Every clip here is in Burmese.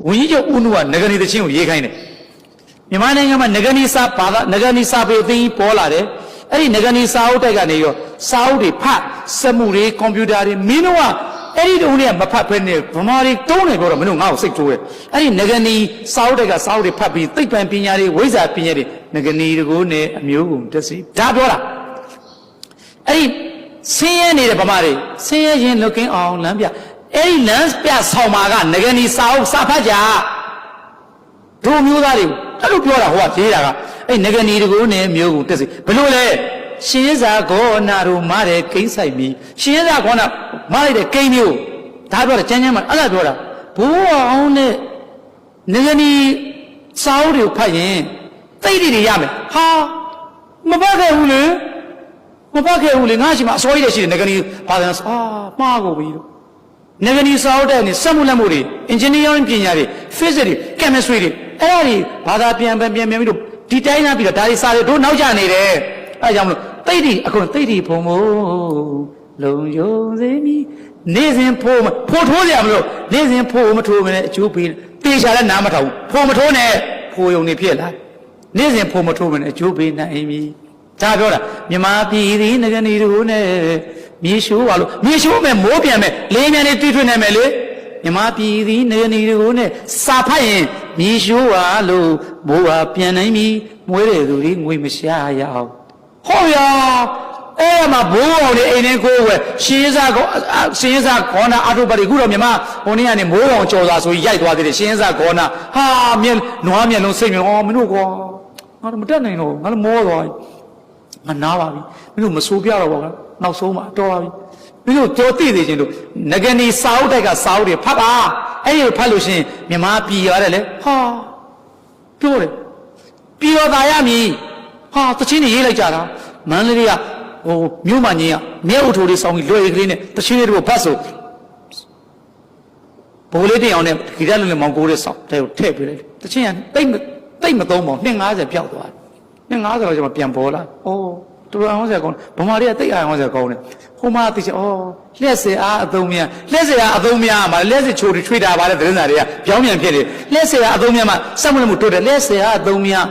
ဝန်ကြီးချုပ်ဦးနုကငကနီတချင်းကိုရေးခိုင်းတယ်မြန်မာနိုင်ငံမှာငကနီစာဘာသာငကနီစာပေအသိပေါ်လာတယ်အဲ့ဒီငကနီစာအုပ်တိုက်ကနေရောစာအုပ်တွေဖတ်စက်မှုတွေကွန်ပျူတာတွေမင်းတို့ကအဲ့ဒီတုန်းကမဖတ်ဖဲနဲ့ဗမာတွေတုံးနေပြောတော့မင်းတို့ငါ့ကိုစိတ်ထိုးတယ်အဲ့ဒီငကနီစာအုပ်တိုက်ကစာအုပ်တွေဖတ်ပြီးသိပ္ပံပညာတွေဝိဇ္ဇာပညာတွေငကနီတကိုးနဲ့အမျိုးကုန်တက်စီဒါပြောတာအဲ့ဒီဆင်းရဲနေတဲ့ဗမာတွေဆင်းရဲခြင်းလွတ်ကင်းအောင်လမ်းပြအဲ့ဒီလမ်းပြဆောင်မာကငကနီစာအုပ်စာဖတ်ကြတို့မျိုးသားတွေအဲ့လိုပြောတာဟိုကရေးတာကအဲ့ငကနီတကိုးနဲ့မျိုးကုန်တက်စီဘလို့လဲရှင်းစာကောနာတို့မားတယ်ကိန်းဆိုင်ပြီးရှင်းစာကောနာမားလိုက်တဲ့ကိန်းမျိုးဒါပြောတယ်ကျန်းကျန်းမှာအဲ့ဒါပြောတာဘိုးအောင်နဲ့ငကနီစာအုပ်တွေဖတ်ရင်သိတွေရမယ်ဟာမပတ်ခဲ့ဘူးလေမပတ်ခဲ့ဘူးလေငါရှိမှာအစိုးရရှိတယ်ငကနီဘာသာမှားကုန်ပြီလို့ငကနီစာအုပ်တဲ့နဲ့စက်မှုလက်မှုတွေ engineering ပညာတွေ physics တွေ chemistry တွေအဲ့ဒါတွေဘာသာပြန်ပြီးတော့ဒီတိုင်းလာပြီးတော့ဒါတွေစာတွေတို့နောက်ကျနေတယ်အဲ့ကြောင့်မလို့သိတွေအခုသိတွေဖုံမို့လုံယုံစေမီနေစဉ်ဖိုးထိုးကြမလို့နေစဉ်ဖိုးမထိုးမနဲ့အကျိုးပေးတေချာလည်းနားမထောင်ဖိုးမထိုးနဲ့ဖိုးယုံနေဖြစ်လာနေစဉ်ဖိုးမထိုးမနဲ့အကျိုးပေးနိုင်ပြီဒါပြောတာမြမပြည်သည်ငကနီတို့နဲ့မြေရှိုးပါလို့မြေရှိုးမယ်မိုးပြန်မယ်လေးမြန်နေတွေ့ထွေးနိုင်မယ်လေမြမပြည်သည်ငကနီတို့နဲ့စာဖတ်ရင်မြေရှိုးပါလို့မိုးဟာပြန်နိုင်ပြီမွေးတဲ့သူတွေငွေမရှာရအောင်ဟုတ်ရအဲ့မှာဘိုးအောင်လေးအိမ်နဲ့ကိုယ်ဝယ်ရှင်းစားခေါနာအထုပါရီခုတော့မြမဟိုနေ့ကနေမိုးအောင်ကြော်စာဆိုပြီးရိုက်သွားသေးတယ်ရှင်းစားခေါနာဟာမြက်နွားမျက်လုံးစိတ်မြင်မင်းတို့ကွာငါတို့မတက်နိုင်တော့ငါတို့မောသွားငါနားပါပြီမင်းတို့မစိုးပြတော့ပါဘူးနောက်ဆုံးမှာတော်ပါပြီမင်းတို့ကြောသိသေးခြင်းလို့ငကနီစာအုပ်တိုက်ကစာအုပ်တွေဖတ်ပါအဲ့ဒီဖတ်လို့ရှိရင်မြမပြည်ရတယ်လေဟာပြောတယ်ပြည်တော်သားရမည်ဟာတချင်းတွေရေးလိုက်ကြတာမန္တလေးကဟိုမြို့မကြီးကမြဲဥထိုးလေးစောင်းပြီးလွယ်ကလေးနဲ့တချင်းလေးတို့ဘတ်ဆိုဘိုးလေးတင်အောင်နဲ့ဂီတလုံးလေးမောင်ကိုတဲ့စောင်းတဲ့ကိုထည့်ပေးလိုက်တချင်းကတိတ်မသုံးပါဘူး250ပြောက်သွားတယ်250လောက်ကျမှပြန်ပေါ်လာအိုးတူအောင်ဟောစရာကောင်းဗမာတွေကတိတ်အောင်ဟောစရာကောင်းတယ်ဟိုမှာသိချင်လျှက်စရာအသုံးများလျှက်စရာအသုံးများမှာလျှက်စချိုတွေထွေးတာပါတဲ့သတင်းစာတွေကပြောင်းပြန်ဖြစ်တယ်လျှက်စရာအသုံးများမှာစက်မှုမှုတိုးတယ်လျှက်စရာအသုံးများ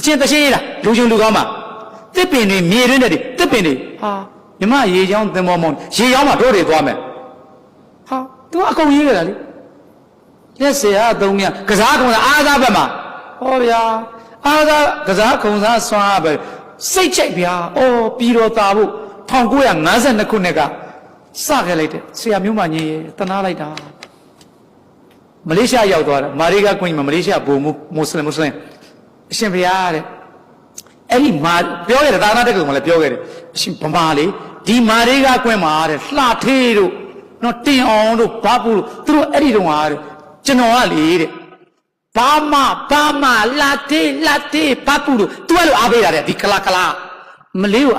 တချင်းရတာလူချင်းလူကောင်းမှာတစ်ပင်တွေမြေတွင်းတွေတစ်ပင်တွေဟာမြမရေချောင်းသင်္ဘောမောင်းရေချောင်းမှာတို့တွေသွားမယ်ဟာသူကအကုန်ရေးကြတာလေလက်စရာအသုံးများကစားကုံစားအားသားဘက်မှာဟောဗျာအားသားကစားကုံစားစွမ်းပဲစိတ်ချိတ်ဗျာပြီးတော့တာဖို့1952ခုနှစ်ကစခဲ့လိုက်တယ်ဆရာမျိုးမကြီးတနာလိုက်တာမလေးရှားရောက်သွားတာမာရီကာကွင်းမှာမလေးရှားဘုံမွတ်စလင်အရှင်ဘုရားတဲ့အဲ့ဒီမာပြောခဲ့တယ်သာသနာတက္ကသိုလ်မှာလည်းပြောခဲ့တယ်အရှင်ဗမာလေဒီမာရီကာကွင်းမှာတဲ့လှထေးတို့နော်တင်အောင်တို့ဘာပူတို့သူတို့အဲ့ဒီတုန်းကတဲ့ကျွန်တော်ကလေတဲ့ဘာမလာတေဘာပူတို့သူကလို့အားပေးတာတဲ့ဒီကလာမလေးကို